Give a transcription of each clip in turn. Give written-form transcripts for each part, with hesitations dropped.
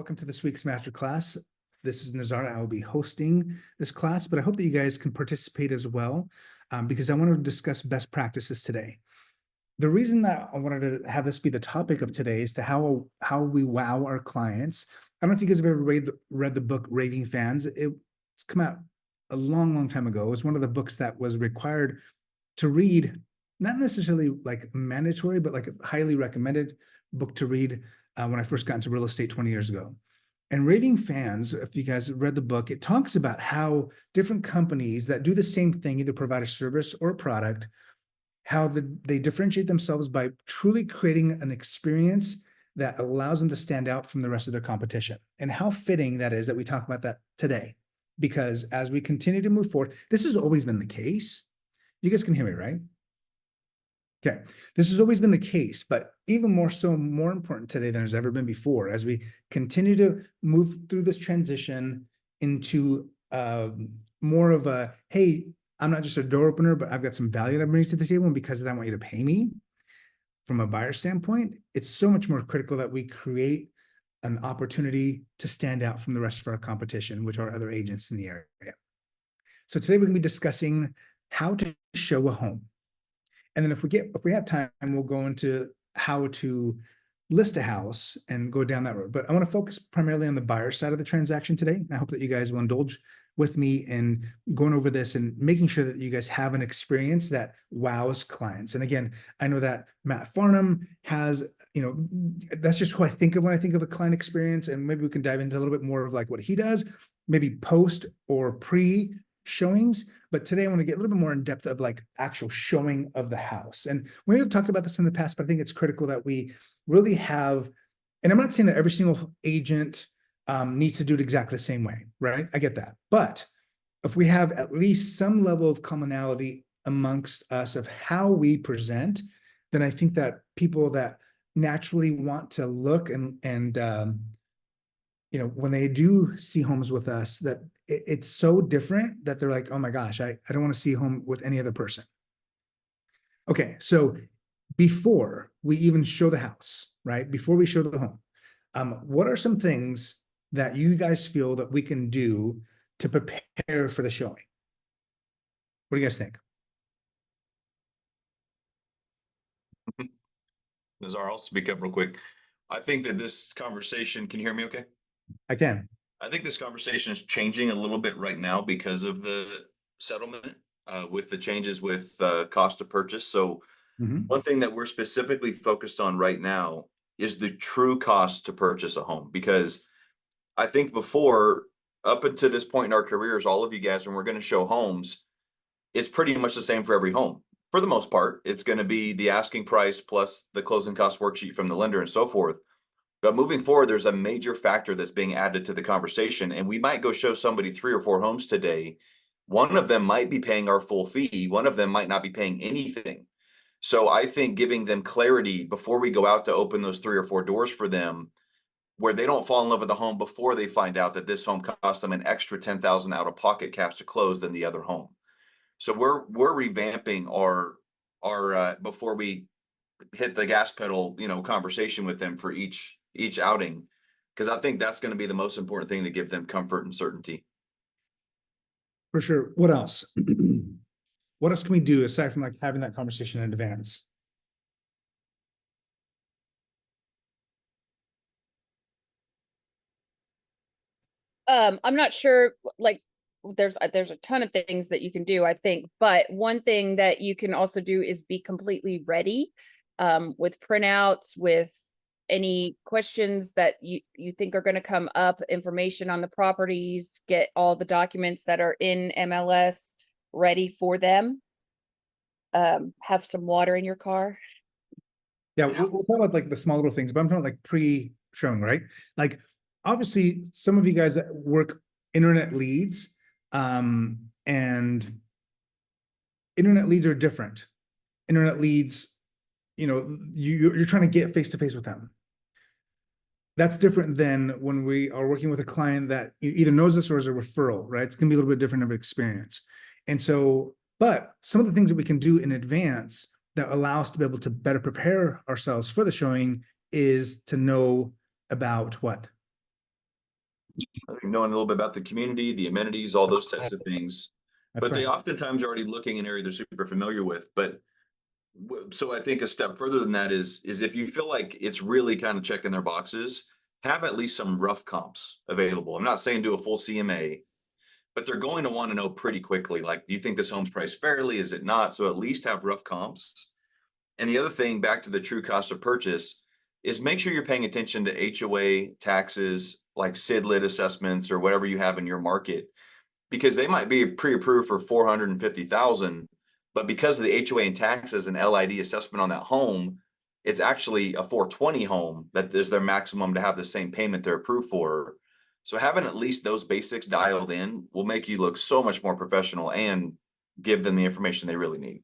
welcome to this week's masterclass. This is Nazar. I will be hosting this class, but I hope that you guys can participate as well, because I want to discuss best practices today. The reason that I wanted to have this be the topic of today is to how we wow our clients. I don't know if you guys have ever read the book Raving Fans. It's come out a long, long time ago. It was one of the books that was required to read, not necessarily like mandatory, but like a highly recommended book to read when I first got into real estate 20 years ago. And Raving Fans, if you guys read the book, it talks about how different companies that do the same thing, either provide a service or a product, how they differentiate themselves by truly creating an experience that allows them to stand out from the rest of their competition. And how fitting that is that we talk about that today. Because as we continue to move forward, this has always been the case. You guys can hear me, right? Okay, this has always been the case, but even more so, more important today than has ever been before, as we continue to move through this transition into more of a, hey, I'm not just a door opener, but I've got some value that I'm bringing to the table, and because of that, I want you to pay me. From a buyer standpoint, it's so much more critical that we create an opportunity to stand out from the rest of our competition, which are other agents in the area. So today we're going to be discussing how to show a home. And then if we have time, we'll go into how to list a house and go down that road. But I want to focus primarily on the buyer side of the transaction today. And I hope that you guys will indulge with me in going over this and making sure that you guys have an experience that wows clients. And again, I know that Matt Farnham has, that's just who I think of when I think of a client experience. And maybe we can dive into a little bit more of like what he does, maybe post or pre showings. But today I want to get a little bit more in depth of like actual showing of the house. And we have talked about this in the past, but I think it's critical that we really have, and I'm not saying that every single agent needs to do it exactly the same way, right? I get that. But if we have at least some level of commonality amongst us of how we present, then I think that people that naturally want to look and when they do see homes with us, that it's so different that they're like, oh my gosh, I don't want to see a home with any other person. Okay, so before we even show the house, right? Before we show the home, what are some things that you guys feel that we can do to prepare for the showing? What do you guys think? Nazar, I'll speak up real quick. I think that this conversation, can you hear me okay? I can. I think this conversation is changing a little bit right now because of the settlement with the changes with cost of purchase. So one thing that we're specifically focused on right now is the true cost to purchase a home. Because I think before, up until this point in our careers, all of you guys, when we're going to show homes, it's pretty much the same for every home. For the most part, it's going to be the asking price plus the closing cost worksheet from the lender and so forth. But moving forward, there's a major factor that's being added to the conversation. And we might go show somebody 3 or 4 homes today. One of them might be paying our full fee. One of them might not be paying anything. So I think giving them clarity before we go out to open those 3 or 4 doors for them, where they don't fall in love with the home before they find out that this home costs them an extra $10,000 out of pocket cash to close than the other home. So we're revamping our before we hit the gas pedal, conversation with them for each outing, because I think that's going to be the most important thing to give them comfort and certainty. For sure. What else? What else can we do aside from like having that conversation in advance? I'm not sure, like there's a ton of things that you can do, I think, but one thing that you can also do is be completely ready with printouts, with any questions that you think are going to come up, information on the properties, get all the documents that are in MLS ready for them. Have some water in your car. Yeah, we'll talk about like the small little things, but I'm talking like pre-showing, right? Like obviously some of you guys that work internet leads, and internet leads are different. Internet leads, you're trying to get face-to-face with them. That's different than when we are working with a client that either knows us or is a referral, right? It's gonna be a little bit different of an experience. And so, but some of the things that we can do in advance that allow us to be able to better prepare ourselves for the showing is to know about what? I think knowing a little bit about the community, the amenities, all those types of things. That's But they right. oftentimes are already looking in an area they're super familiar with. But so I think a step further than that is if you feel like it's really kind of checking their boxes, have at least some rough comps available. I'm not saying do a full CMA, but they're going to want to know pretty quickly, like, do you think this home's priced fairly? Is it not? So at least have rough comps. And the other thing, back to the true cost of purchase, is make sure you're paying attention to HOA taxes, like SID-lit assessments or whatever you have in your market, because they might be pre-approved for 450,000, but because of the HOA and taxes and LID assessment on that home, it's actually a 420 home that is their maximum to have the same payment they're approved for. So having at least those basics dialed in will make you look so much more professional and give them the information they really need.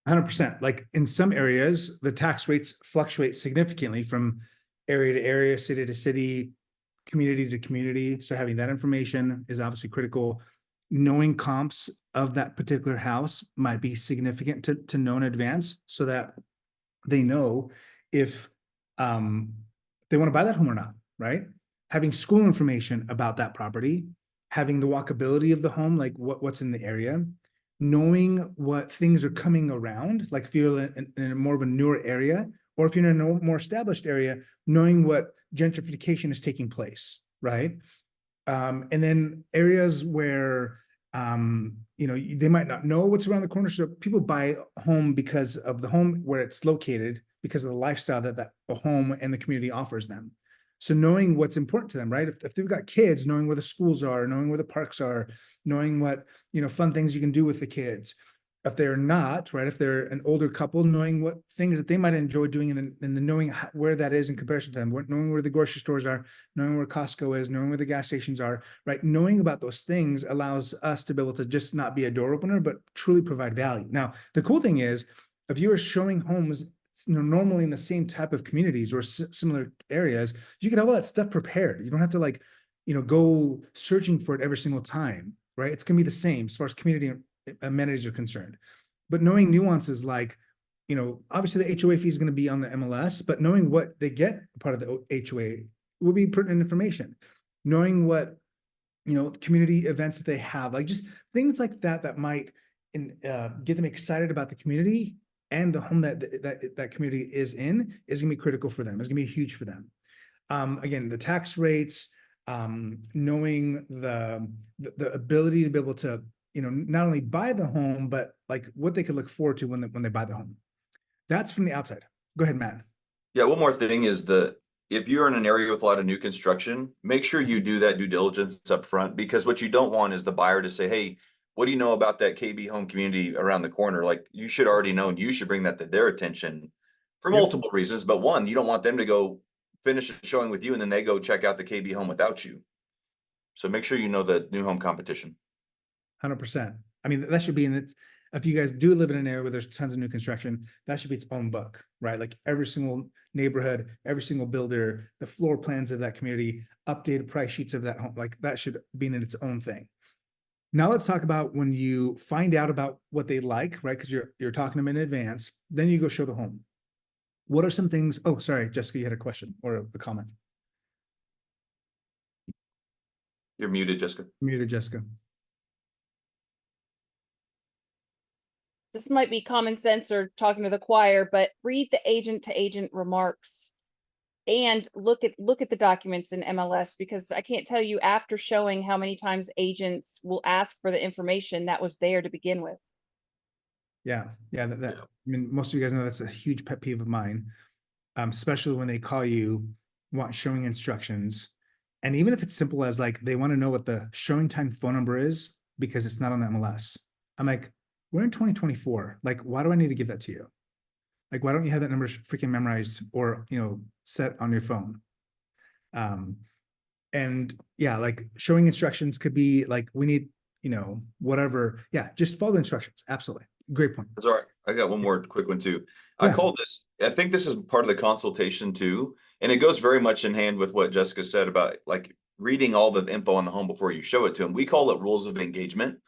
100%. Like in some areas, the tax rates fluctuate significantly from area to area, city to city, community to community. So having that information is obviously critical. Knowing comps of that particular house might be significant to know in advance so that they know if they want to buy that home or not, right? Having school information about that property, having the walkability of the home, like what's in the area, knowing what things are coming around, like if you're in more of a newer area, or if you're in a more established area, knowing what gentrification is taking place, right? And then areas where they might not know what's around the corner. So people buy a home because of the home where it's located, because of the lifestyle that the home and the community offers them. So knowing what's important to them, right? If they've got kids, knowing where the schools are, knowing where the parks are, knowing what, fun things you can do with the kids. If they're not, right, if they're an older couple, knowing what things that they might enjoy doing and then knowing where that is in comparison to them, knowing where the grocery stores are, knowing where Costco is, knowing where the gas stations are, right? Knowing about those things allows us to be able to just not be a door opener, but truly provide value. Now, the cool thing is, if you are showing homes normally in the same type of communities or similar areas, you can have all that stuff prepared. You don't have to go searching for it every single time, right? It's gonna be the same as far as community amenities are concerned. But knowing nuances like, obviously the HOA fee is going to be on the MLS, but knowing what they get part of the HOA will be pertinent information. Knowing what, community events that they have, like just things like that might get them excited about the community and the home that community is in is going to be critical for them. It's going to be huge for them. Again, the tax rates, knowing the ability to be able to not only buy the home, but like what they could look forward to when they buy the home. That's from the outside. Go ahead, Matt. Yeah, one more thing is if you're in an area with a lot of new construction, make sure you do that due diligence up front, because what you don't want is the buyer to say, hey, what do you know about that KB home community around the corner? Like, you should already know, and you should bring that to their attention for multiple reasons. But one, you don't want them to go finish a showing with you and then they go check out the KB home without you. So make sure you know the new home competition. 100%. I mean, that should be in it. If you guys do live in an area where there's tons of new construction, that should be its own book, right? Like every single neighborhood, every single builder, the floor plans of that community, updated price sheets of that home, like that should be in its own thing. Now let's talk about when you find out about what they like, right? Because you're talking to them in advance, then you go show the home. What are some things? Oh, sorry, Jessica, you had a question or a comment. You're muted, Jessica. Muted, Jessica. This might be common sense or talking to the choir, but read the agent to agent remarks and look at the documents in MLS, because I can't tell you after showing how many times agents will ask for the information that was there to begin with. Yeah. I mean, most of you guys know that's a huge pet peeve of mine, especially when they call you, want showing instructions. And even if it's simple as like, they want to know what the showing time phone number is because it's not on the MLS. I'm like, we're in 2024. Like, why do I need to give that to you? Like, why don't you have that number freaking memorized or, set on your phone? And yeah, like showing instructions could be like, we need, whatever. Yeah. Just follow the instructions. Absolutely. Great point. That's all right. I got one more quick one too. Yeah. I think this is part of the consultation too. And it goes very much in hand with what Jessica said about like reading all the info on the home before you show it to them. We call it rules of engagement.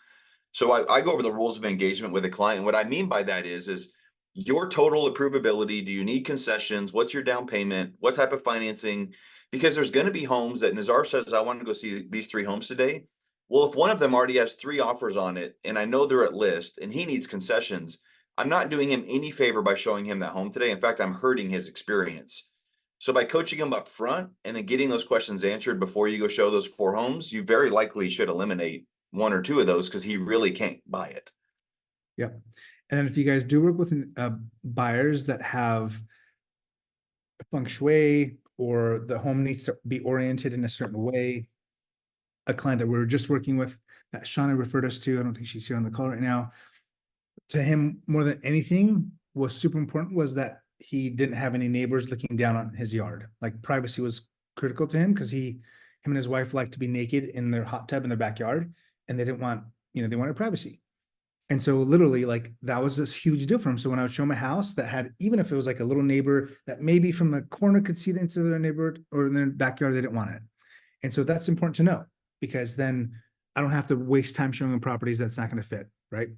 So I go over the rules of engagement with a client. And what I mean by that is your total approvability. Do you need concessions? What's your down payment? What type of financing? because there's going to be homes that Nazar says, I want to go see these 3 homes today. Well, if one of them already has 3 offers on it and I know they're at list and he needs concessions, I'm not doing him any favor by showing him that home today. In fact, I'm hurting his experience. So by coaching him up front and then getting those questions answered before you go show those 4 homes, you very likely should eliminate 1 or 2 of those because he really can't buy it. Yep. And if you guys do work with buyers that have feng shui, or the home needs to be oriented in a certain way, a client that we were just working with that Shauna referred us to, I don't think she's here on the call right now, to him, more than anything, was super important was that he didn't have any neighbors looking down on his yard. Like, privacy was critical to him because him and his wife liked to be naked in their hot tub in their backyard, and they didn't want, they wanted privacy. And so literally, like, that was this huge difference. So when I would show them a house that had, even if it was like a little neighbor that maybe from the corner could see into their neighborhood or in their backyard, they didn't want it. And so that's important to know, because then I don't have to waste time showing them properties that's not going to fit, right?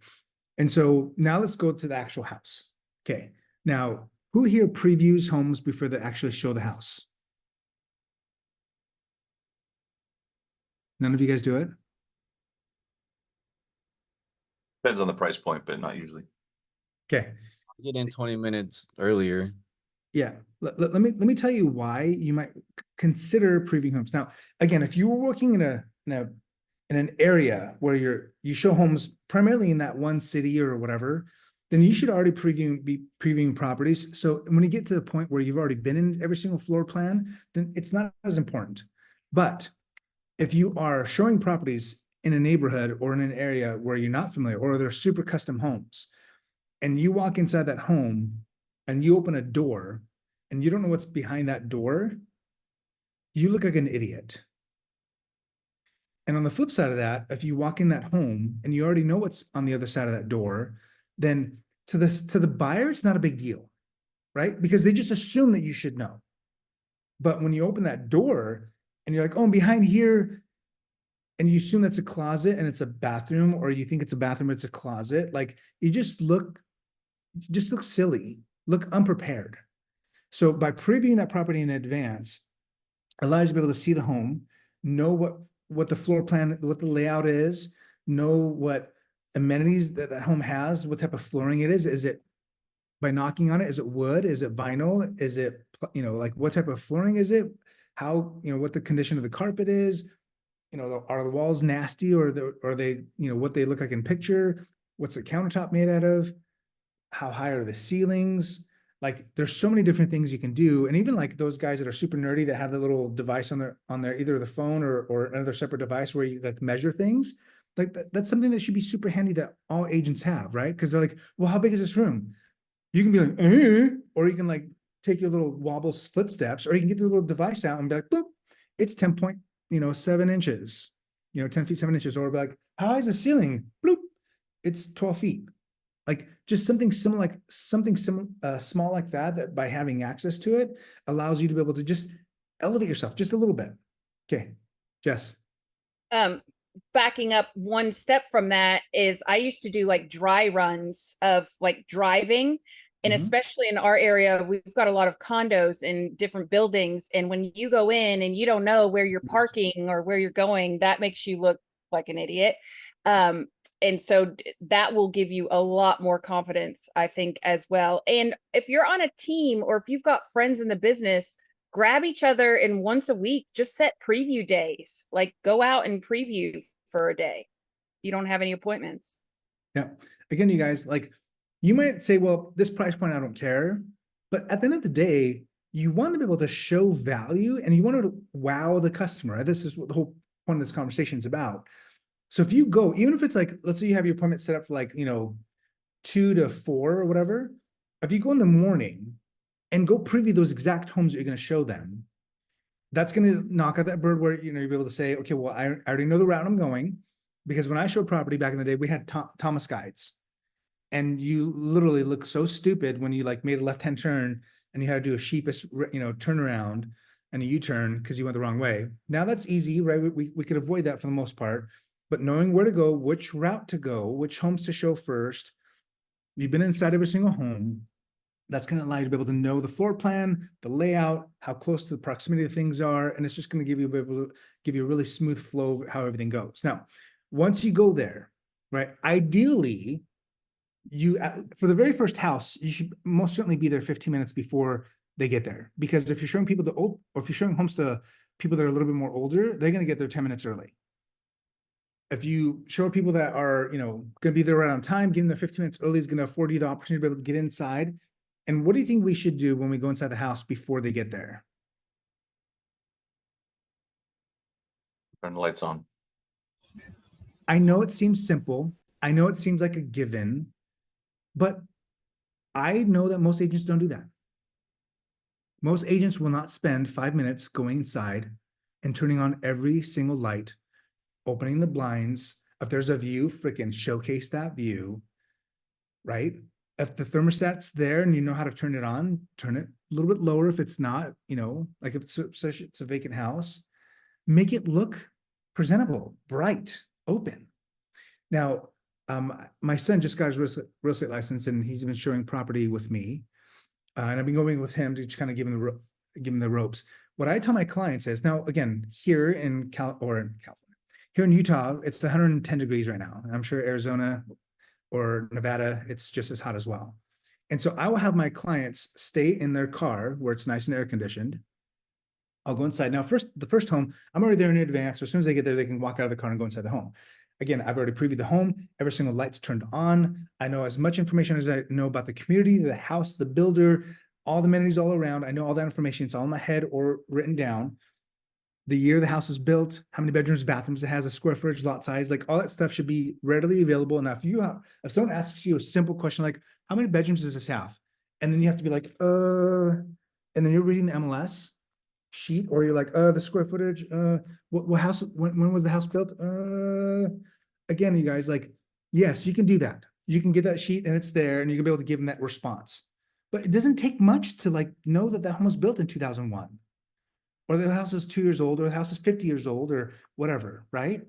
And so now let's go to the actual house. Okay. Now, who here previews homes before they actually show the house? None of you guys do it? Depends on the price point, but not usually. Okay. Get in 20 minutes earlier. Yeah. Let me tell you why you might consider previewing homes. Now, again, if you were working in an area where you show homes primarily in that one city or whatever, then you should already be previewing properties. So when you get to the point where you've already been in every single floor plan, then it's not as important. But if you are showing properties in a neighborhood or in an area where you're not familiar, or they're super custom homes, and you walk inside that home and you open a door and you don't know what's behind that door, you look like an idiot. And on the flip side of that, if you walk in that home and you already know what's on the other side of that door, then to the buyer, it's not a big deal, right? Because they just assume that you should know. But when you open that door and you're like, oh, I'm behind here, and you assume that's a closet and it's a bathroom, or you think it's a bathroom, it's a closet, like, you just look silly, look unprepared. So by previewing that property in advance, allows you to be able to see the home, know what the floor plan, what the layout is, know what amenities that home has, what type of flooring it is. Is it, by knocking on it, is it wood? Is it vinyl? Is it, like, what type of flooring is it? How, what the condition of the carpet is? Are the walls nasty, or are they, what they look like in picture? What's the countertop made out of? How high are the ceilings? Like, there's so many different things you can do. And even like those guys that are super nerdy that have the little device on their either the phone or another separate device where you like measure things, like that's something that should be super handy that all agents have, right? Because they're like, well, how big is this room? You can be like, or you can like take your little wobble footsteps, or you can get the little device out and be like, boop, it's 10.7 inches, 10 feet, 7 inches, or be like, how high is the ceiling? Bloop, it's 12 feet. Like, just something similar, small like that by having access to it allows you to be able to just elevate yourself just a little bit. Okay, Jess. Backing up one step from that is I used to do like dry runs of like driving. And especially in our area, we've got a lot of condos in different buildings. And when you go in and you don't know where you're parking or where you're going, that makes you look like an idiot. And so that will give you a lot more confidence, I think, as well. And if you're on a team, or if you've got friends in the business, grab each other, and once a week, just set preview days. Like, go out and preview for a day. You don't have any appointments. Yeah. Again, you guys, like, you might say, well, this price point, I don't care. But at the end of the day, you want to be able to show value, and you want to wow the customer. This is what the whole point of this conversation is about. So if you go, even if it's like, let's say you have your appointment set up for like, 2 to 4 or whatever, if you go in the morning and go preview those exact homes that you're going to show them, that's going to knock out that bird where, you'll be able to say, okay, well, I already know the route I'm going, because when I showed property back in the day, we had Thomas guides, and you literally look so stupid when you like made a left-hand turn and you had to do a sheepish, turnaround and a U-turn because you went the wrong way. Now that's easy, right? We could avoid that for the most part. But knowing where to go, which route to go, which homes to show first, you've been inside every single home, That's going to allow you to be able to know the floor plan, the layout, how close to the proximity of things are, and it's just going to give you a really smooth flow of how everything goes. Now, once you go there, right? Ideally, for the very first house, you should most certainly be there 15 minutes before they get there, because if you're showing people or if you're showing homes to people that are a little bit more older, they're going to get there 10 minutes early. If you show people that are, going to be there right on time, getting there 15 minutes early is going to afford you the opportunity to be able to get inside. And what do you think we should do when we go inside the house before they get there? Turn the lights on. I know it seems simple. I know it seems like a given, but I know that most agents don't do that. Most agents will not spend 5 minutes going inside and turning on every single light, opening the blinds. If there's a view, freaking showcase that view, right? If the thermostat's there and you know how to turn it on, turn it a little bit lower. If it's not, like if it's a vacant house, make it look presentable, bright, open. Now, my son just got his real estate license, and he's been showing property with me, and I've been going with him to kind of give him the ropes. What I tell my clients is, now again, here in California, here in Utah, it's 110 degrees right now. I'm sure Arizona or Nevada, it's just as hot as well. And so I will have my clients stay in their car where it's nice and air conditioned. I'll go inside. Now, the first home, I'm already there in advance. So as soon as they get there, they can walk out of the car and go inside the home. Again, I've already previewed the home. Every single light's turned on. I know as much information as I know about the community, the house, the builder, all the amenities all around. I know all that information. It's all in my head or written down. The year the house was built, how many bedrooms, bathrooms it has, a square footage, lot size, like all that stuff should be readily available. And if someone asks you a simple question like, how many bedrooms does this have? And then you have to be like, and then you're reading the MLS sheet, or you're like, the square footage, what house, when was the house built? Again, you guys, like, yes, you can do that. You can get that sheet and it's there, and you can be able to give them that response. But it doesn't take much to like know that home was built in 2001. Or the house is 2 years old, or the house is 50 years old, or whatever, right?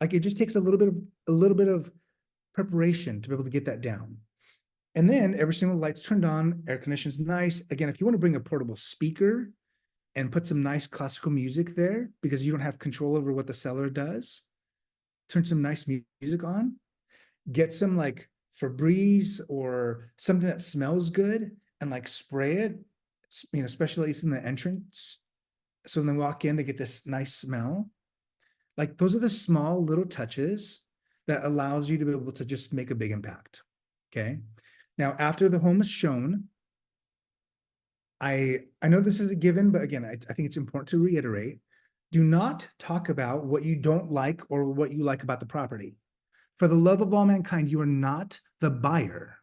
Like it just takes a little bit of preparation to be able to get that down. And then every single light's turned on, air conditioning's nice. Again, if you want to bring a portable speaker and put some nice classical music there, because you don't have control over what the seller does, turn some nice music on, get some like Febreze or something that smells good and like spray it, especially in the entrance. So when they walk in, they get this nice smell. Like those are the small little touches that allows you to be able to just make a big impact. Okay. Now, after the home is shown, I know this is a given, but again, I think it's important to reiterate. Do not talk about what you don't like or what you like about the property. For the love of all mankind, you are not the buyer.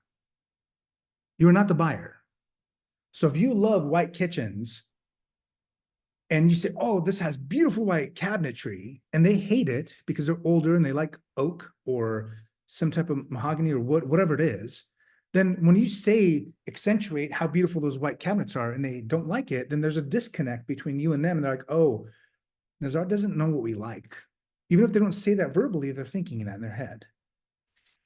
You are not the buyer. So if you love white kitchens, and you say, oh, this has beautiful white cabinetry, and they hate it because they're older and they like oak or some type of mahogany or wood, whatever it is, then when you say accentuate how beautiful those white cabinets are and they don't like it, then there's a disconnect between you and them. And they're like, oh, Nazar doesn't know what we like. Even if they don't say that verbally, they're thinking that in their head.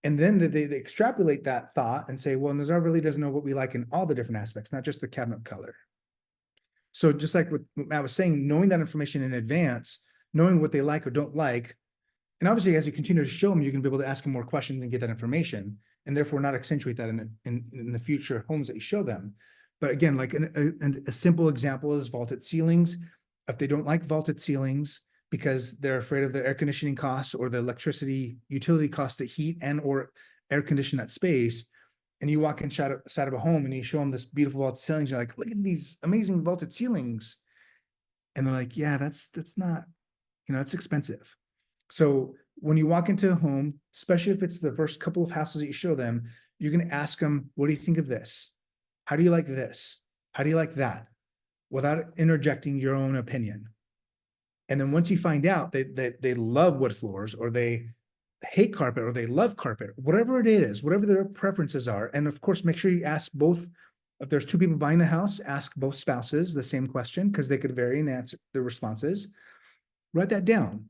And then they extrapolate that thought and say, well, Nazar really doesn't know what we like in all the different aspects, not just the cabinet color. So just like what Matt was saying, knowing that information in advance, knowing what they like or don't like, and obviously as you continue to show them, you're going to be able to ask them more questions and get that information, and therefore not accentuate that in the future homes that you show them. But again, like a simple example is vaulted ceilings. If they don't like vaulted ceilings because they're afraid of the air conditioning costs or the electricity utility cost to heat and or air condition that space, and you walk inside of a home and you show them this beautiful vaulted ceilings, you're like, look at these amazing vaulted ceilings. And they're like, yeah, that's not, it's expensive. So when you walk into a home, especially if it's the first couple of houses that you show them, you're going to ask them, what do you think of this? How do you like this? How do you like that? Without interjecting your own opinion. And then once you find out that they love wood floors, or they hate carpet, or they love carpet, whatever it is, whatever their preferences are. And of course, make sure you ask both. If there's two people buying the house, ask both spouses the same question, because they could vary in answer their responses. Write that down.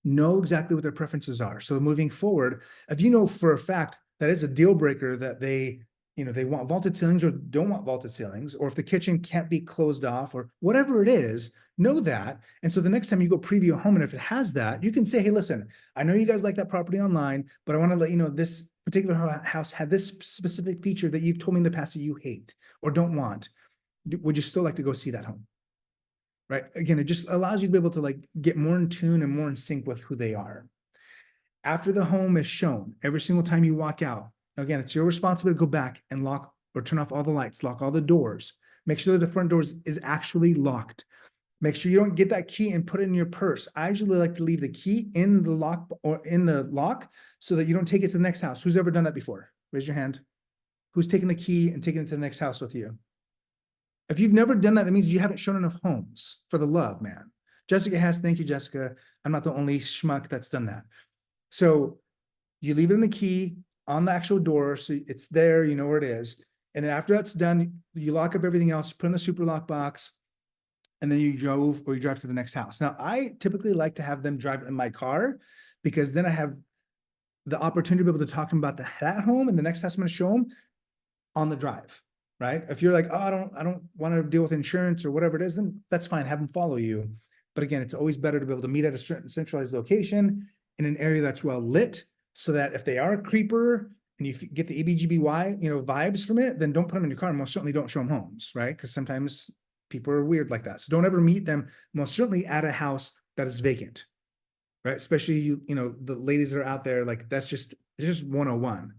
Know exactly what their preferences are. So moving forward, if you know for a fact that is a deal breaker that they, they want vaulted ceilings or don't want vaulted ceilings, or if the kitchen can't be closed off or whatever it is, know that. And so the next time you go preview a home, and if it has that, you can say, hey, listen, I know you guys like that property online, but I want to let you know this particular house had this specific feature that you've told me in the past that you hate or don't want. Would you still like to go see that home? Right? Again, it just allows you to be able to like get more in tune and more in sync with who they are. After the home is shown, every single time you walk out, again, it's your responsibility to go back and lock or turn off all the lights, lock all the doors, make sure that the front doors is actually locked. Make sure you don't get that key and put it in your purse. I usually like to leave the key in the lock or in the lock so that you don't take it to the next house. Who's ever done that before? Raise your hand. Who's taken the key and taken it to the next house with you? If you've never done that, that means you haven't shown enough homes, for the love, man. Jessica has, thank you, Jessica. I'm not the only schmuck that's done that. So you leave it in the key on the actual door, so it's there, you know where it is. And then after that's done, you lock up everything else, put in the super lock box, and then you drive to the next house. Now, I typically like to have them drive in my car because then I have the opportunity to be able to talk to them about that home and the next house I'm going to show them on the drive, right? If you're like, oh, I don't want to deal with insurance or whatever it is, then that's fine. Have them follow you. But again, it's always better to be able to meet at a certain centralized location in an area that's well lit, so that if they are a creeper and you get the EBGBY, vibes from it, then don't put them in your car. Most certainly don't show them homes, right? Because sometimes people are weird like that. So don't ever meet them, most certainly at a house that is vacant, right? Especially, the ladies that are out there, like it's just 101.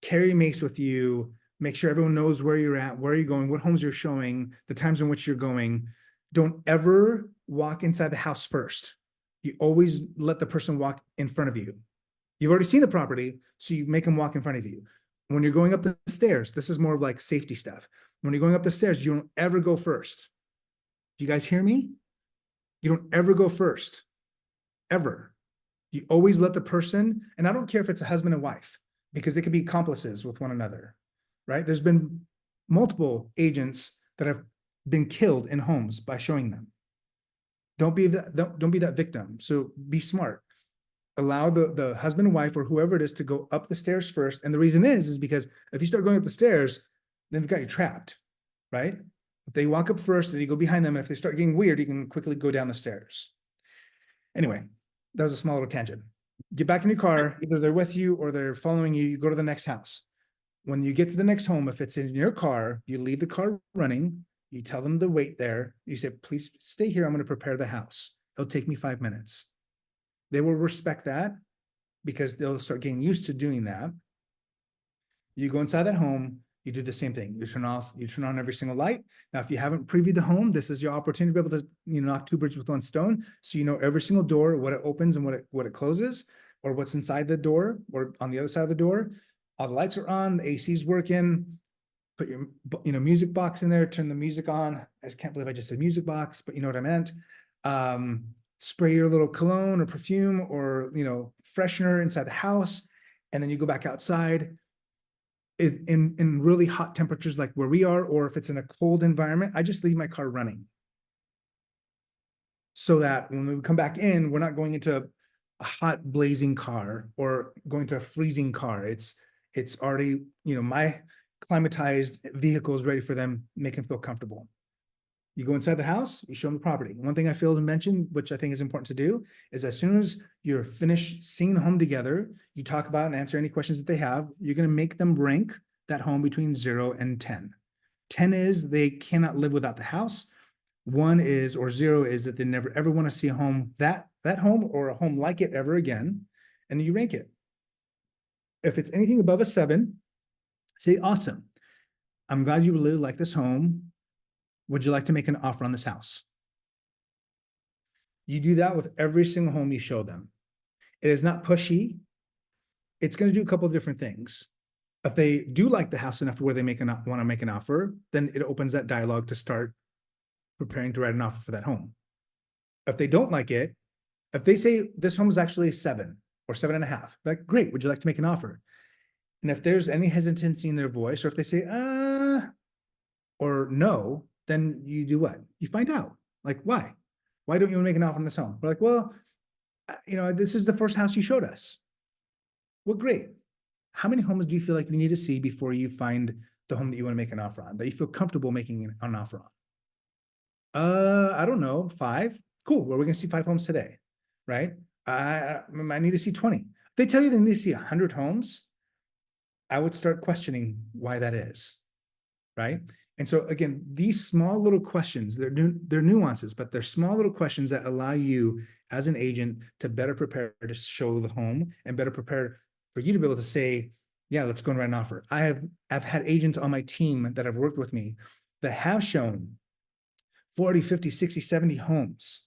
Carry mace with you. Make sure everyone knows where you're at, where you're going, what homes you're showing, the times in which you're going. Don't ever walk inside the house first. You always let the person walk in front of you. You've already seen the property, so you make them walk in front of you. When you're going up the stairs, this is more of like safety stuff. When you're going up the stairs, you don't ever go first. Do you guys hear me? You don't ever go first, ever. You always let the person, and I don't care if it's a husband and wife, because they could be accomplices with one another, right? There's been multiple agents that have been killed in homes by showing them. Don't be that victim. So be smart. Allow the husband and wife or whoever it is to go up the stairs first. And the reason is because if you start going up the stairs, then they've got you trapped, right? If they walk up first and you go behind them, and if they start getting weird, you can quickly go down the stairs. Anyway, that was a small little tangent. Get back in your car, either they're with you or they're following you, you go to the next house. When you get to the next home, if it's in your car, you leave the car running, you tell them to wait there. You say, please stay here. I'm going to prepare the house. It'll take me 5 minutes. They will respect that because they'll start getting used to doing that. You go inside that home, you do the same thing. You turn on every single light. Now, if you haven't previewed the home, this is your opportunity to be able to, knock two birds with one stone. So you know every single door, what it opens and what it closes, or what's inside the door or on the other side of the door. All the lights are on, the AC is working. Put your, music box in there, turn the music on. I can't believe I just said music box, but you know what I meant. Spray your little cologne or perfume or, freshener inside the house. And then you go back outside in really hot temperatures like where we are, or if it's in a cold environment, I just leave my car running. So that when we come back in, we're not going into a hot blazing car or going to a freezing car. It's already, my climatized vehicle is ready for them, make them feel comfortable. You go inside the house, you show them the property. One thing I failed to mention, which I think is important to do, is as soon as you're finished seeing the home together, you talk about and answer any questions that they have. You're going to make them rank that home between 0 and 10. 10 is they cannot live without the house. 1 is, or 0 is that they never ever want to see a home, that home or a home like it ever again. And you rank it. If it's anything above a 7, say, awesome. I'm glad you really like this home. Would you like to make an offer on this house? You do that with every single home you show them. It is not pushy. It's going to do a couple of different things. If they do like the house enough where they want to make an offer, then it opens that dialogue to start preparing to write an offer for that home. If they don't like it, if they say this home is actually a 7 or 7.5, like, great, would you like to make an offer? And if there's any hesitancy in their voice, or if they say, or no, then you do what? You find out, like, why? Why don't you want to make an offer on this home? We're like, well, this is the first house you showed us. Well, great. how many homes do you feel like you need to see before you find the home that you want to make an offer on, that you feel comfortable making an offer on? I don't know, 5. Cool. Well, we're going to see 5 homes today, right? I need to see 20. If they tell you they need to see 100 homes, I would start questioning why that is, right? And so again, these small little questions, they're nuances, but they're small little questions that allow you as an agent to better prepare to show the home and better prepare for you to be able to say, yeah, let's go and write an offer. I've had agents on my team that have worked with me that have shown 40, 50, 60, 70 homes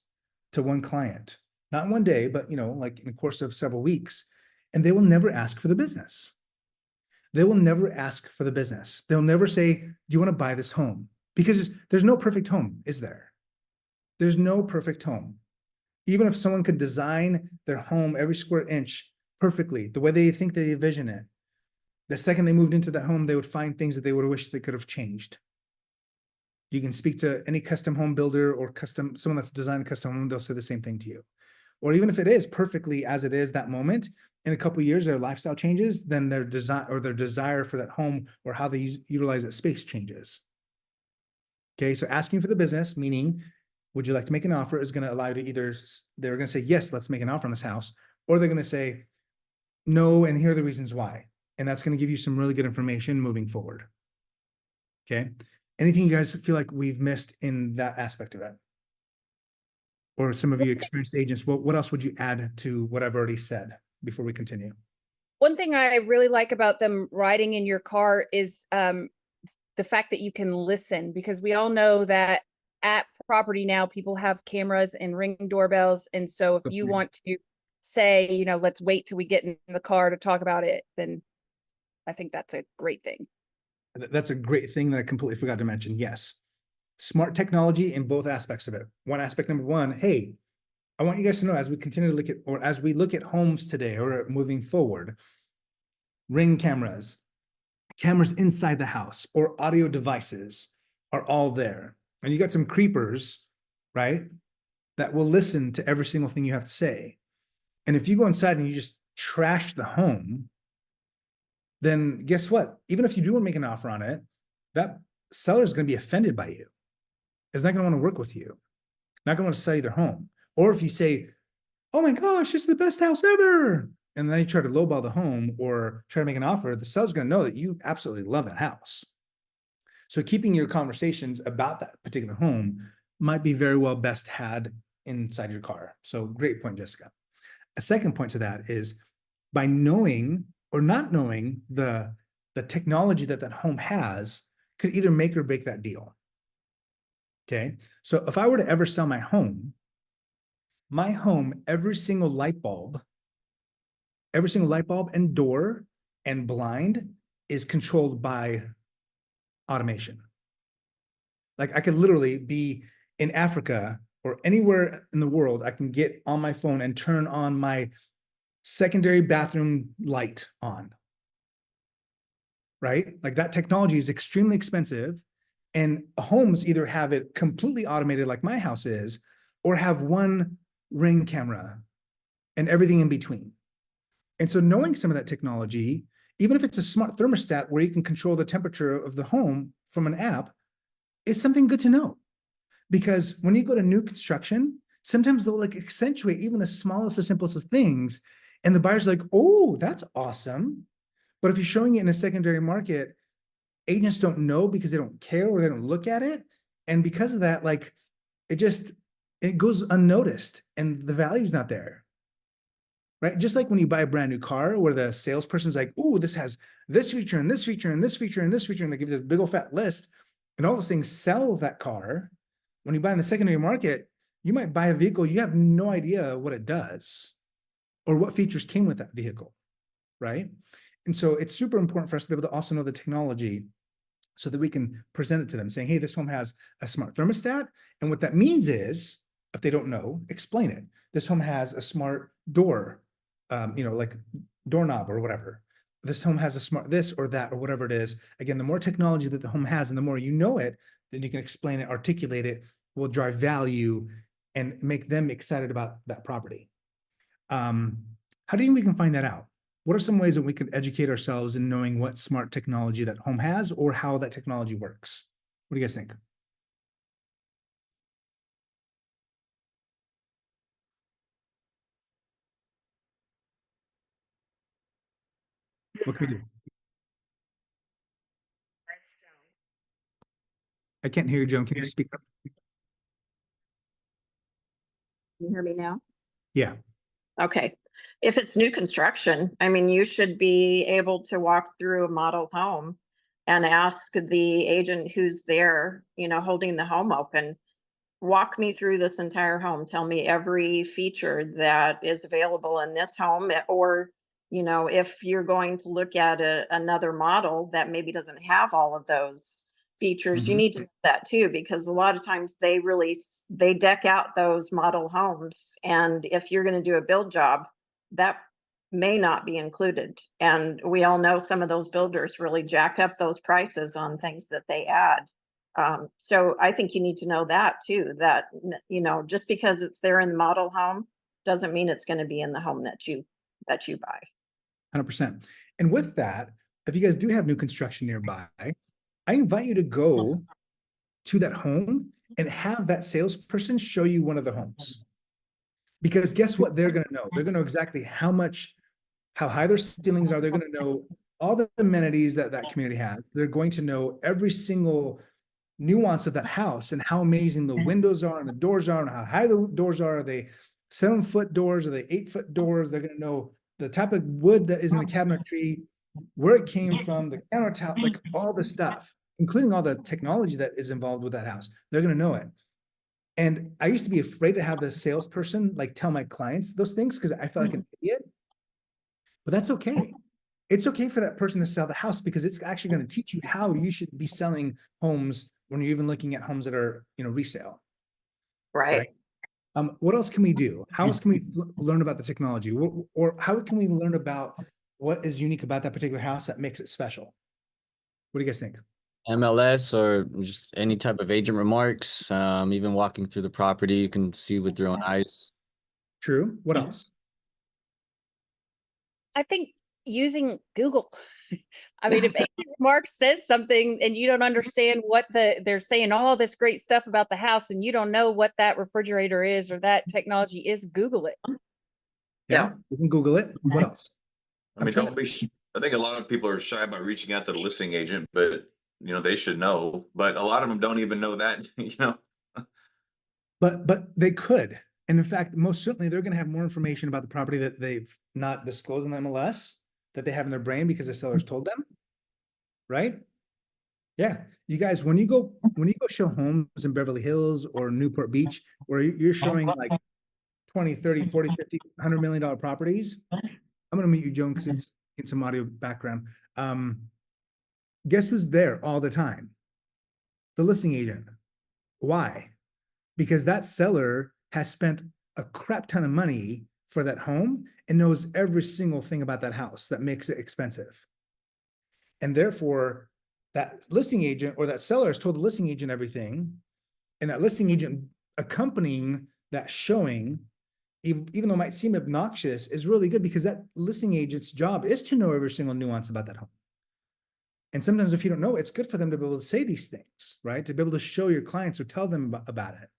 to one client, not one day, but like in the course of several weeks, and they will never ask for the business. They will never ask for the business. They'll never say, do you want to buy this home? Because there's no perfect home, is there? There's no perfect home. Even if someone could design their home every square inch perfectly, the way they think they envision it, the second they moved into that home, they would find things that they would have wished they could have changed. You can speak to any custom home builder or someone that's designed a custom home, they'll say the same thing to you. Or even if it is perfectly as it is that moment, in a couple of years, their lifestyle changes, then their design or their desire for that home or how they utilize that space changes. Okay, so asking for the business, meaning, would you like to make an offer, is going to allow you to either, they're going to say, yes, let's make an offer on this house, or they're going to say, no, and here are the reasons why. And that's going to give you some really good information moving forward. Okay, anything you guys feel like we've missed in that aspect of it? Or some of you experienced agents, what else would you add to what I've already said before we continue? One thing I really like about them riding in your car is the fact that you can listen, because we all know that at property now, people have cameras and Ring doorbells. And so if you want to say, let's wait till we get in the car to talk about it, then I think that's a great thing. That's a great thing that I completely forgot to mention. Yes. Smart technology in both aspects of it. One aspect, number one, hey, I want you guys to know, as we continue to look at, or as we look at homes today or moving forward, Ring cameras inside the house, or audio devices are all there. And you got some creepers, right, that will listen to every single thing you have to say. And if you go inside and you just trash the home, then guess what? Even if you do want to make an offer on it, that seller is going to be offended by you. Is not going to want to work with you, not going to want to sell you their home. Or if you say, oh my gosh, this is the best house ever, and then you try to lowball the home or try to make an offer, the seller's going to know that you absolutely love that house. So keeping your conversations about that particular home might be very well best had inside your car. So great point, Jessica. A second point to that is, by knowing or not knowing the technology that home has could either make or break that deal. Okay, so if I were to ever sell my home, every single light bulb and door and blind is controlled by automation. Like, I could literally be in Africa or anywhere in the world, I can get on my phone and turn on my secondary bathroom light on. Right? Like, that technology is extremely expensive, and homes either have it completely automated like my house is, or have one Ring camera and everything in between. And so knowing some of that technology, even if it's a smart thermostat where you can control the temperature of the home from an app, is something good to know. Because when you go to new construction, sometimes they'll like accentuate even the smallest, the simplest of things. And the buyer's like, oh, that's awesome. But if you're showing it in a secondary market, agents don't know because they don't care or they don't look at it. And because of that, like, it goes unnoticed and the value's not there. Right? Just like when you buy a brand new car where the salesperson's like, oh, this has this feature and this feature and this feature and this feature, and they give you the big old fat list, and all those things sell that car. When you buy in the secondary market, you might buy a vehicle, you have no idea what it does or what features came with that vehicle, right? And so it's super important for us to be able to also know the technology so that we can present it to them saying, hey, this home has a smart thermostat. And what that means is, if they don't know, explain it. This home has a smart door, like doorknob or whatever. This home has a smart this or that or whatever it is. Again, the more technology that the home has and the more you know it, then you can explain it, articulate it, will drive value and make them excited about that property. How do you think we can find that out? what are some ways that we can educate ourselves in knowing what smart technology that home has or how that technology works? What do you guys think? What can we do? I can't hear you, Joan. Can you speak up? Can you hear me now? Yeah. Okay. If it's new construction, I mean, you should be able to walk through a model home and ask the agent who's there, holding the home open, walk me through this entire home. Tell me every feature that is available in this home, or, if you're going to look at another model that maybe doesn't have all of those features, you Mhm. need to know that too, because a lot of times they deck out those model homes. And if you're going to do a build job, that may not be included. And we all know some of those builders really jack up those prices on things that they add. So I think you need to know that too, that, just because it's there in the model home doesn't mean it's going to be in the home that you buy. 100%. And with that, if you guys do have new construction nearby, I invite you to go to that home and have that salesperson show you one of the homes. Because guess what they're going to know? They're going to know exactly how high their ceilings are. They're going to know all the amenities that that community has. They're going to know every single nuance of that house and how amazing the windows are and the doors are and how high the doors are. Are they 7-foot doors? Are they 8-foot doors? They're going to know the type of wood that is in the cabinetry, where it came from, the countertop, like all the stuff, including all the technology that is involved with that house. They're going to know it. And I used to be afraid to have the salesperson like tell my clients those things because I felt like an idiot. But that's okay. It's okay for that person to sell the house because it's actually going to teach you how you should be selling homes when you're even looking at homes that are, resale. Right. What else can we do? How else can we learn about the technology? Or how can we learn about what is unique about that particular house that makes it special? What do you guys think? MLS or just any type of agent remarks, even walking through the property, you can see with your own eyes. True. What else? I think using Google. I mean, if Agent Mark says something and you don't understand what they're saying all this great stuff about the house and you don't know what that refrigerator is or that technology is, Google it. Yeah, you can Google it. What else? I mean, I think a lot of people are shy about reaching out to the listing agent, but they should know, but a lot of them don't even know that, But they could. And in fact, most certainly they're going to have more information about the property that they've not disclosed in the MLS that they have in their brain because the sellers told them. Right? Yeah. You guys, when you go show homes in Beverly Hills or Newport Beach, where you're showing like 20, 30, 40, 50, $100 million properties, I'm going to meet you, Joan, because it's in some audio background. Guess who's there all the time? The listing agent. Why? Because that seller has spent a crap ton of money for that home and knows every single thing about that house that makes it expensive. And therefore, that listing agent or that seller has told the listing agent everything, and that listing agent accompanying that showing, even though it might seem obnoxious, is really good because that listing agent's job is to know every single nuance about that home. And sometimes if you don't know, it's good for them to be able to say these things, right? To be able to show your clients or tell them about it.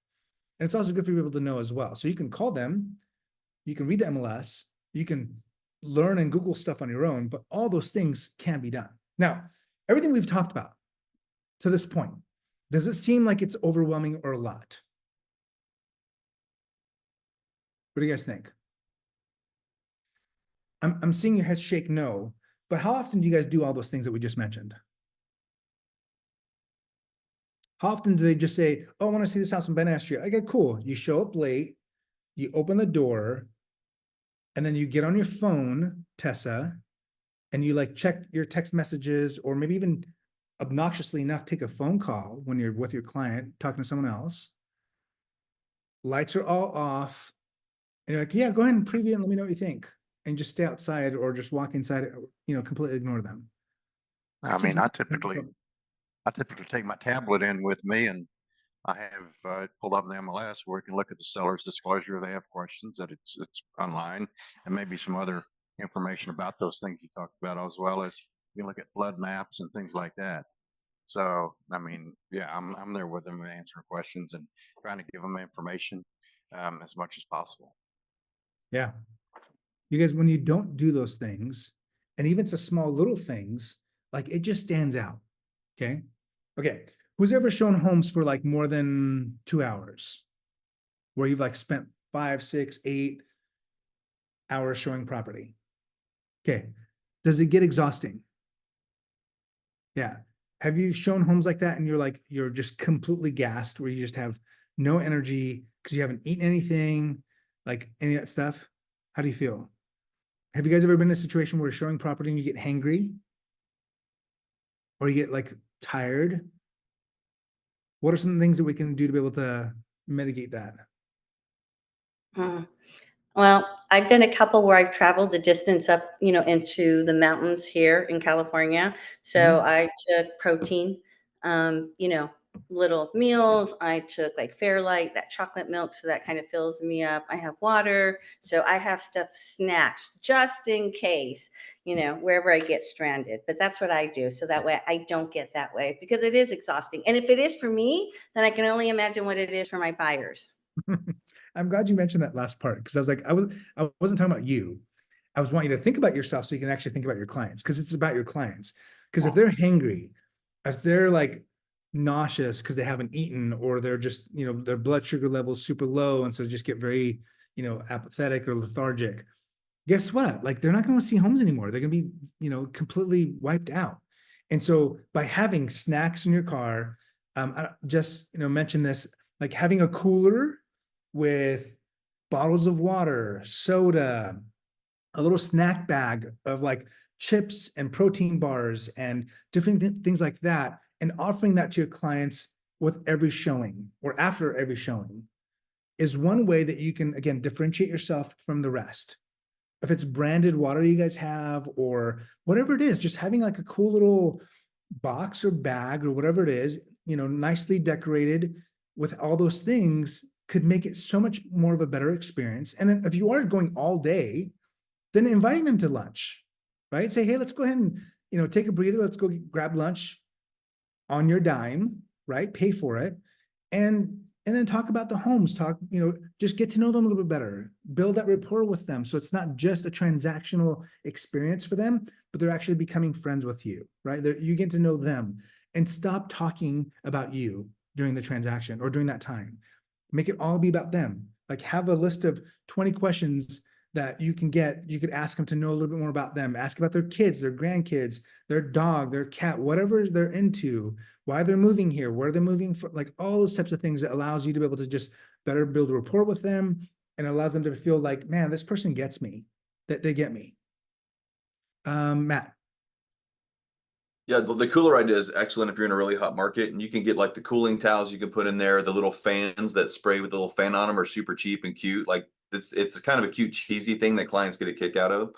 And it's also good for people to know as well. So you can call them, you can read the MLS, you can learn and Google stuff on your own, but all those things can be done. Now, everything we've talked about to this point, does it seem like it's overwhelming or a lot? What do you guys think? I'm seeing your head shake no, but how often do you guys do all those things that we just mentioned? How often do they just say, oh, I want to see this house on Van Ness Street? Okay, cool. You show up late, you open the door, and then you get on your phone, Tessa, and you like check your text messages or maybe even obnoxiously enough, take a phone call when you're with your client talking to someone else. Lights are all off. And you're like, yeah, go ahead and preview and let me know what you think. And just stay outside or just walk inside, completely ignore them. I mean, I typically take my tablet in with me, and I have pulled up the MLS where we can look at the seller's disclosure if they have questions that it's online, and maybe some other information about those things you talked about, as well as you look at flood maps and things like that. So, I mean, yeah, I'm there with them answering questions and trying to give them information as much as possible. Yeah. You guys, when you don't do those things, and even it's a small little things, like it just stands out. Okay. Okay. Who's ever shown homes for like more than 2 hours? Where you've like spent 5, 6, 8 hours showing property? Okay. Does it get exhausting? Yeah. Have you shown homes like that and you're just completely gassed, where you just have no energy because you haven't eaten anything, like any of that stuff? How do you feel? Have you guys ever been in a situation where you're showing property and you get hangry? Or you get like tired? What are some things that we can do to be able to mitigate that? Well, I've done a couple where I've traveled the distance up, into the mountains here in California. So I took protein, little meals. I took like Fairlight, that chocolate milk. So that kind of fills me up. I have water. So I have snacks just in case, wherever I get stranded. But that's what I do. So that way I don't get that way, because it is exhausting. And if it is for me, then I can only imagine what it is for my buyers. I'm glad you mentioned that last part, because I was like, I wasn't talking about you. I was wanting you to think about yourself so you can actually think about your clients, because it's about your clients. Because if they're hangry, if they're like nauseous because they haven't eaten, or they're just, their blood sugar levels super low, and so just get very, apathetic or lethargic, guess what? Like, they're not going to see homes anymore. They're going to be, completely wiped out. And so by having snacks in your car, I just, mention this, like having a cooler with bottles of water, soda, a little snack bag of like chips and protein bars and different things like that, and offering that to your clients with every showing or after every showing, is one way that you can, again, differentiate yourself from the rest. If it's branded water you guys have, or whatever it is, just having like a cool little box or bag or whatever it is, nicely decorated with all those things, could make it so much more of a better experience. And then if you are going all day, then inviting them to lunch, right? Say, hey, let's go ahead and, take a breather. Let's go grab lunch on your dime, right? Pay for it. And then talk about the homes, just get to know them a little bit better, build that rapport with them. So it's not just a transactional experience for them, but they're actually becoming friends with you, right? You get to know them, and stop talking about you during the transaction or during that time. Make it all be about them. Like, have a list of 20 questions that you could ask them to know a little bit more about them. Ask about their kids, their grandkids, their dog, their cat, whatever they're into, why they're moving here, where they're moving from, like all those types of things that allows you to be able to just better build a rapport with them, and allows them to feel like, man, this person gets me, that they get me. Matt. Yeah, the cooler idea is excellent if you're in a really hot market, and you can get like the cooling towels you can put in there. The little fans that spray with a little fan on them are super cheap and cute. Like, it's kind of a cute, cheesy thing that clients get a kick out of.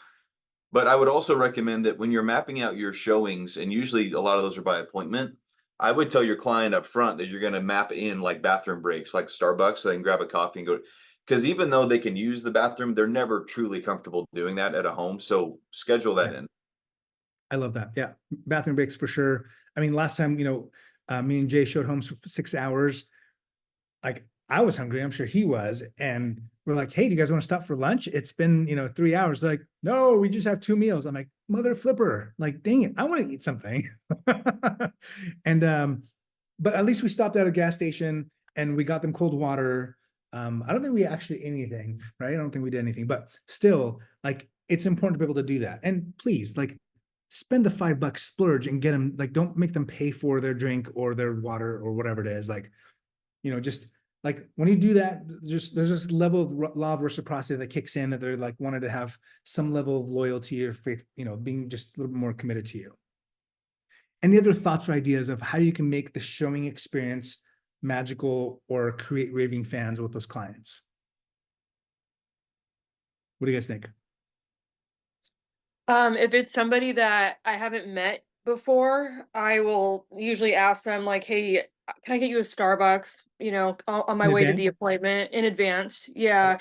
But I would also recommend that when you're mapping out your showings, and usually a lot of those are by appointment, I would tell your client up front that you're going to map in like bathroom breaks, like Starbucks, so they can grab a coffee and go. Because even though they can use the bathroom, they're never truly comfortable doing that at a home. So schedule that in. I love that. Yeah. Bathroom breaks for sure. I mean, last time, me and Jay showed homes for 6 hours. Like, I was hungry. I'm sure he was. And we're like, hey, do you guys want to stop for lunch? It's been, 3 hours. They're like, no, we just have 2 meals. I'm like, mother flipper. Like, dang it, I want to eat something. And, but at least we stopped at a gas station and we got them cold water. I don't think we actually ate anything, right? I don't think we did anything, but still, like, it's important to be able to do that. And please, like, spend the $5 splurge and get them, like, don't make them pay for their drink or their water or whatever it is. Like, just like when you do that, there's this level of law of reciprocity that kicks in, that they're like wanted to have some level of loyalty or faith, being just a little bit more committed to you. Any other thoughts or ideas of how you can make the showing experience magical or create raving fans with those clients? What do you guys think? If it's somebody that I haven't met before, I will usually ask them like, hey, can I get you a Starbucks, on my In way to the advance? appointment in advance? Yeah.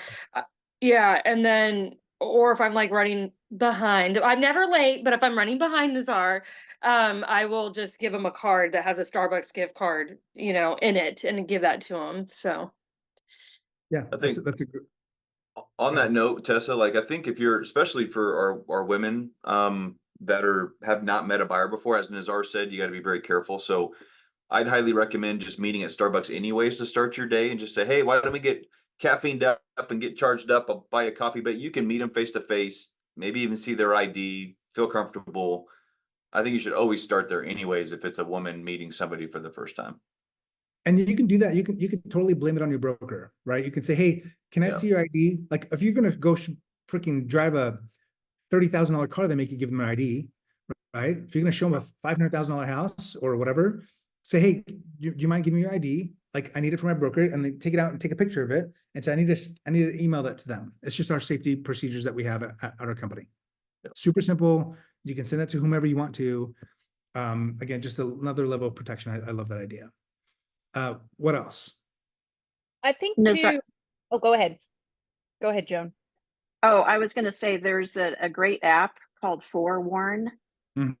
Yeah. And then, or if I'm like running behind. I'm never late, but if I'm running behind Nazar, I will just give him a card that has a Starbucks gift card, in it and give that to him. So Yeah, I think that's a good. on that note, Tessa, like I think if you're, especially for our women that have not met a buyer before, as Nazar said, you got to be very careful. So I'd highly recommend just meeting at Starbucks anyways to start your day and just say, hey, why don't we get caffeined up and get charged up? I'll buy a coffee, but you can meet them face to face, maybe even see their ID, feel comfortable. I think you should always start there anyways if it's a woman meeting somebody for the first time. And you can do that. You can totally blame it on your broker, right? You can say, hey, can I see your ID? Like if you're gonna go freaking drive a $30,000 car, they make you give them an ID, right? If you're gonna show them a $500,000 house or whatever, say, hey, do you mind giving me your ID? Like I need it from my broker, and they take it out and take a picture of it and say, I need to email that to them. It's just our safety procedures that we have at our company. Super simple. You can send that to whomever you want to. Again, just another level of protection. I love that idea. What else? I think Nazar- too. Oh, go ahead. Go ahead, Joan. Oh, I was going to say there's a great app called Forewarn.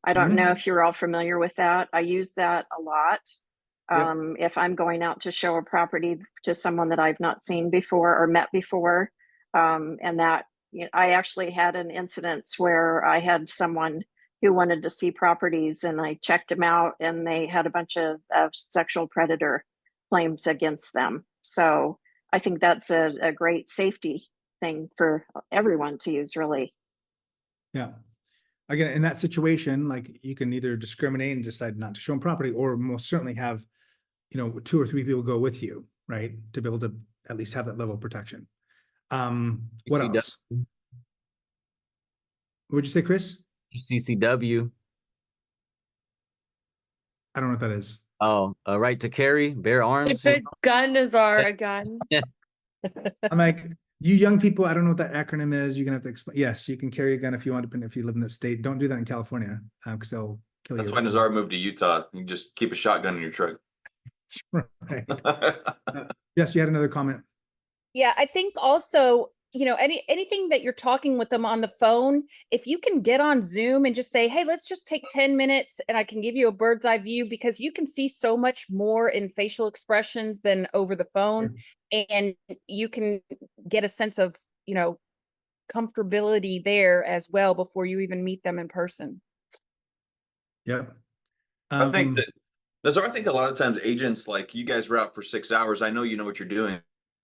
I don't know if you're all familiar with that. I use that a lot. If I'm going out to show a property to someone that I've not seen before or met before, and that I actually had an incident where I had someone who wanted to see properties, and I checked them out, and they had a bunch of sexual predator claims against them. So I think that's a great safety thing for everyone to use, really. Yeah. Again, in that situation, like you can either discriminate and decide not to show them property, or most certainly have, 2 or 3 people go with you, right? To be able to at least have that level of protection. What else? What'd you say, Chris? CCW. I don't know what that is. Oh, a right to carry, bear arms. It's a gun, Nazar, a gun. I'm like, you young people, I don't know what that acronym is. You're gonna have to explain. Yes, you can carry a gun if you want to, if you live in the state. Don't do that in California, because they'll kill you. That's why Nazar moved to Utah. You can just keep a shotgun in your truck. Right. Yes, you had another comment. Yeah, I think also, anything that you're talking with them on the phone, if you can get on Zoom and just say, hey, let's just take 10 minutes and I can give you a bird's eye view, because you can see so much more in facial expressions than over the phone. And you can get a sense of, comfortability there as well before you even meet them in person. Yep. I think that, Nazar, I think a lot of times agents, like you guys were out for 6 hours. I know you know what you're doing,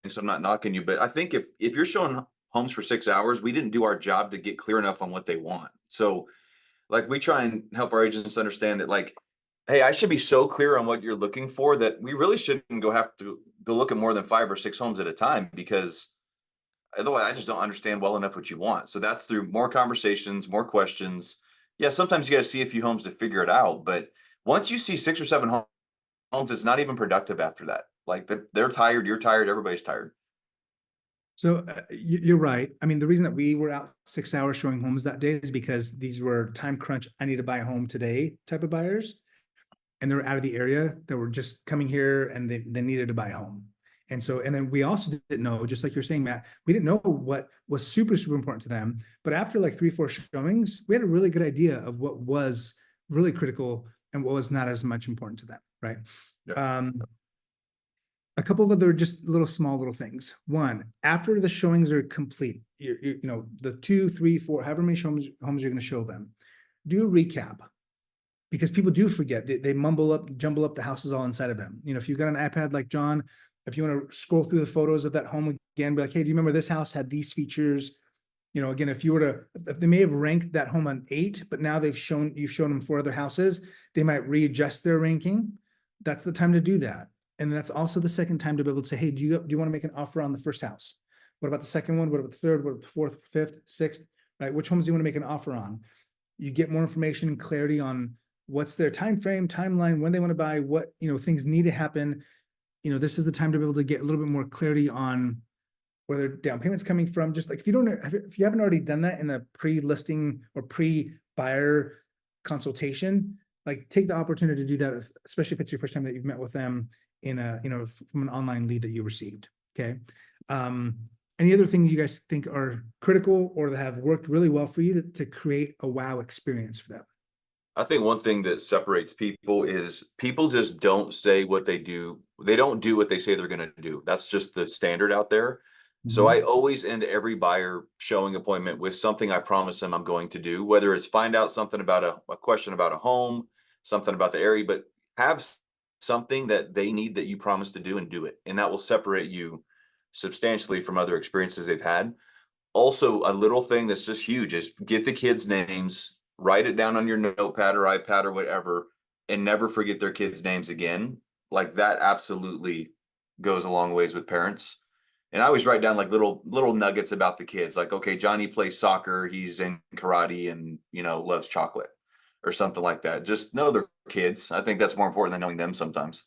so I'm not knocking you, but I think if you're showing homes for 6 hours, we didn't do our job to get clear enough on what they want. So like we try and help our agents understand that, like, hey, I should be so clear on what you're looking for that we really shouldn't have to go look at more than 5 or 6 homes at a time, because otherwise I just don't understand well enough what you want. So that's through more conversations, more questions. Yeah, sometimes you got to see a few homes to figure it out, but once you see 6 or 7 homes, it's not even productive after that. Like they're tired, you're tired, everybody's tired. So you're right. I mean, the reason that we were out 6 hours showing homes that day is because these were time crunch, I need to buy a home today type of buyers. And they're out of the area that were just coming here, and they needed to buy a home. And then we also didn't know, just like you're saying, Matt, we didn't know what was super, super important to them. But after like 3, 4 showings, we had a really good idea of what was really critical and what was not as much important to them, right? Yeah. A couple of other just small little things. One, after the showings are complete, the 2, 3, 4, however many homes you're going to show them, do a recap. Because people do forget, they jumble up the houses all inside of them. If you've got an iPad like John, if you want to scroll through the photos of that home again, be like, hey, do you remember this house had these features? Again, if they may have ranked that home on 8, but now you've shown them 4 other houses, they might readjust their ranking. That's the time to do that. And that's also the second time to be able to say, hey, do you want to make an offer on the first house? What about the second one? What about the third? What about the fourth, fifth, sixth? Right? Which homes do you want to make an offer on? You get more information and clarity on what's their time frame, timeline, when they want to buy, what things need to happen. This is the time to be able to get a little bit more clarity on where their down payment's coming from. Just like if you haven't already done that in a pre-listing or pre-buyer consultation, like take the opportunity to do that, especially if it's your first time that you've met with them in a from an online lead that you received. Okay. Any other things you guys think are critical or that have worked really well for you to create a wow experience for them? I think one thing that separates people is people just don't say what they do. They don't do what they say they're going to do. That's just the standard out there. So Mhm. I always end every buyer showing appointment with something I promise them I'm going to do, whether it's find out something about a question about a home, something about the area, but have something that they need that you promise to do and do it. And that will separate you substantially from other experiences they've had. Also, a little thing that's just huge is get the kids' names, write it down on your notepad or iPad or whatever, and never forget their kids' names again. Like that absolutely goes a long ways with parents. And I always write down like little nuggets about the kids, like, okay, Johnny plays soccer, he's in karate and loves chocolate or something like that. Just know they're kids. I think that's more important than knowing them sometimes.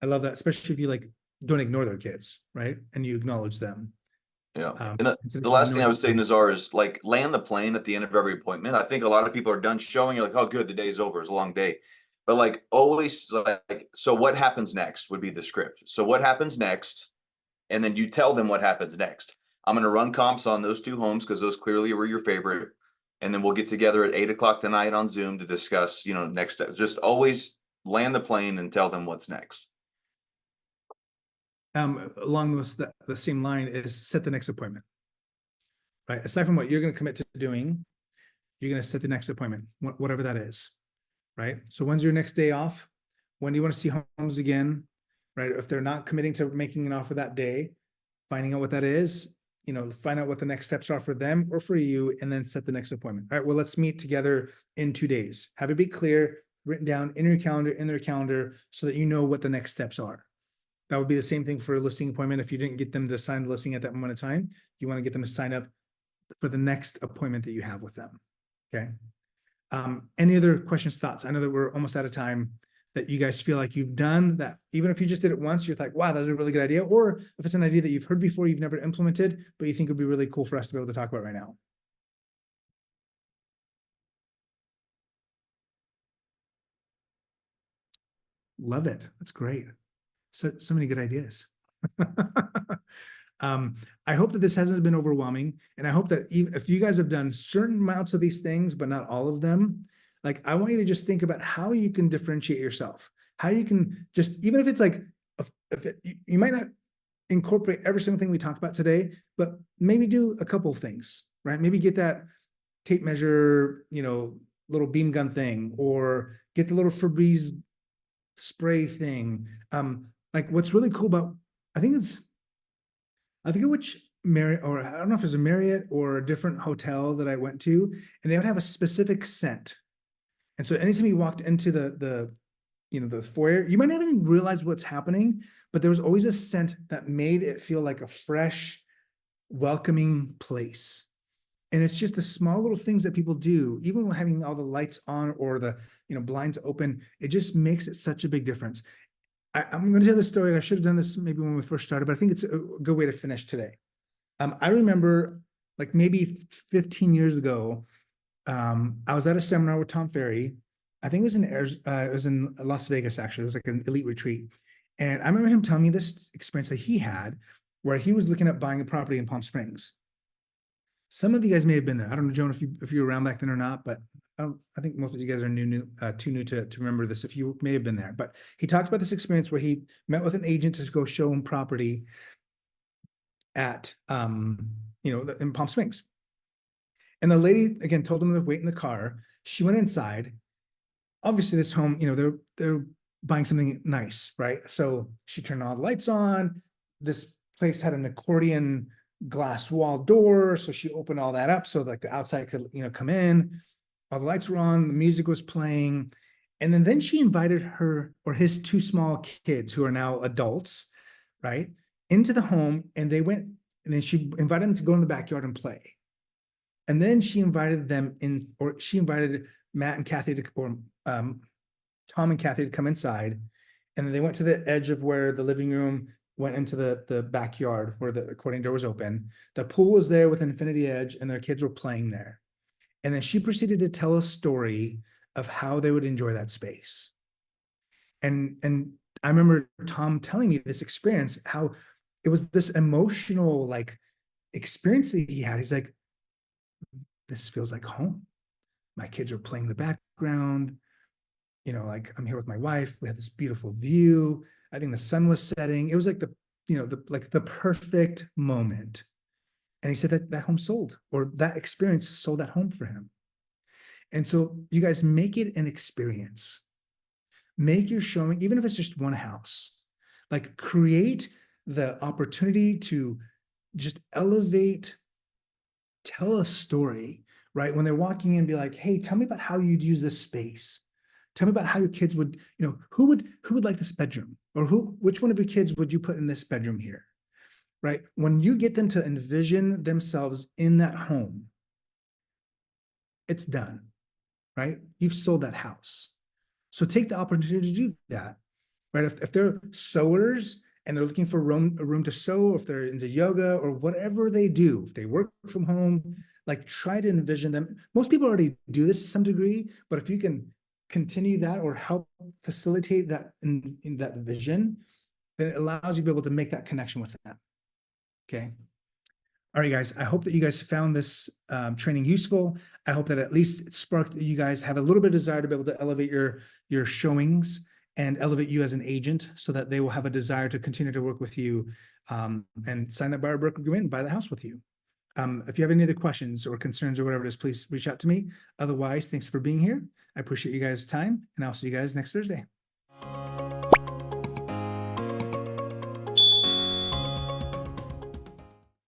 I love that, especially if you like don't ignore their kids, right? And you acknowledge them. Yeah. Um, And instead the of last thing I ignoring would say, them. Nazar, is like land the plane at the end of every appointment. I think a lot of people are done showing. You're like, oh, good, the day's over. It's a long day. But like always, like, so what happens next would be the script. So what happens next? And then you tell them what happens next. I'm going to run comps on those two homes because those clearly were your favorite. And then we'll get together at 8 o'clock tonight on Zoom to discuss, next steps. Just always land the plane and tell them what's next. Along the same line is set the next appointment, right? Aside from what you're going to commit to doing, you're going to set the next appointment, whatever that is, right? So when's your next day off? When do you want to see homes again, right? If they're not committing to making an offer that day, finding out what that is, find out what the next steps are for them or for you, and then set the next appointment. All right, well, let's meet together in 2 days. Have it be clear, written down in your calendar, in their calendar, so that you know what the next steps are. That would be the same thing for a listing appointment. If you didn't get them to sign the listing at that moment of time, you want to get them to sign up for the next appointment that you have with them. Okay. Any other questions, thoughts? I know that we're almost out of time, that you guys feel like you've done that. Even if you just did it once, you're like, wow, that was a really good idea. Or if it's an idea that you've heard before, you've never implemented, but you think would be really cool for us to be able to talk about right now. Love it. That's great. So many good ideas. I hope that this hasn't been overwhelming. And I hope that even if you guys have done certain amounts of these things, but not all of them, like I want you to just think about how you can differentiate yourself, how you can just, even if it's like, you might not incorporate every single thing we talked about today, but maybe do a couple of things, right? Maybe get that tape measure, little beam gun thing, or get the little Febreze spray thing. Like what's really cool about, I forget which Marriott, or I don't know if it's a Marriott or a different hotel that I went to, and they would have a specific scent. And so anytime you walked into the foyer, you might not even realize what's happening, but there was always a scent that made it feel like a fresh, welcoming place. And it's just the small little things that people do, even when having all the lights on or the blinds open, it just makes it such a big difference. I'm going to tell this story. I should have done this maybe when we first started, but I think it's a good way to finish today. I remember like maybe 15 years ago, I was at a seminar with Tom Ferry. I think it was in Las Vegas, actually. It was like an elite retreat. And I remember him telling me this experience that he had where he was looking at buying a property in Palm Springs. Some of you guys may have been there. I don't know, Joan, if you were around back then or not, but I think most of you guys are too new to remember this. If you may have been there, but he talked about this experience where he met with an agent to go show him property at, in Palm Springs. And the lady, again, told him to wait in the car. She went inside. Obviously this home, they're buying something nice, right? So she turned all the lights on. This place had an accordion glass wall door. So she opened all that up so like the outside could, come in. All the lights were on, the music was playing. And then she invited her or his two small kids who are now adults, right, into the home. And they went, and then she invited them to go in the backyard and play. And then she invited them in, or she invited Matt and Kathy to, or Tom and Kathy to come inside. And then they went to the edge of where the living room went into the backyard where the accordion door was open. The pool was there with an infinity edge and their kids were playing there. And then she proceeded to tell a story of how they would enjoy that space. And I remember Tom telling me this experience, how it was this emotional like experience that he had. He's like, this feels like home. My kids are playing in the background. You know, like I'm here with my wife. We had this beautiful view. I think the sun was setting. It was like the perfect moment. And he said that that home sold, or that experience sold that home for him. And so you guys make it an experience. Make your showing, even if it's just one house, like create the opportunity to just elevate, tell a story, right? When they're walking in, be like, hey, tell me about how you'd use this space. Tell me about how your kids would, you know, who would like this bedroom, or which one of your kids would you put in this bedroom here, right? When you get them to envision themselves in that home, it's done, right? You've sold that house. So take the opportunity to do that, right? If they're sewers and they're looking for a room to sew, if they're into yoga or whatever they do, if they work from home, like try to envision them. Most people already do this to some degree, but if you can continue that or help facilitate that in that vision, then it allows you to be able to make that connection with them. Okay. All right, guys, I hope that you guys found this training useful. I hope that at least it sparked you guys have a little bit of desire to be able to elevate your showings and elevate you as an agent, so that they will have a desire to continue to work with you and sign that buyer broker agreement and buy the house with you. If you have any other questions or concerns or whatever it is, please reach out to me. Otherwise, thanks for being here. I appreciate you guys' time, and I'll see you guys next Thursday.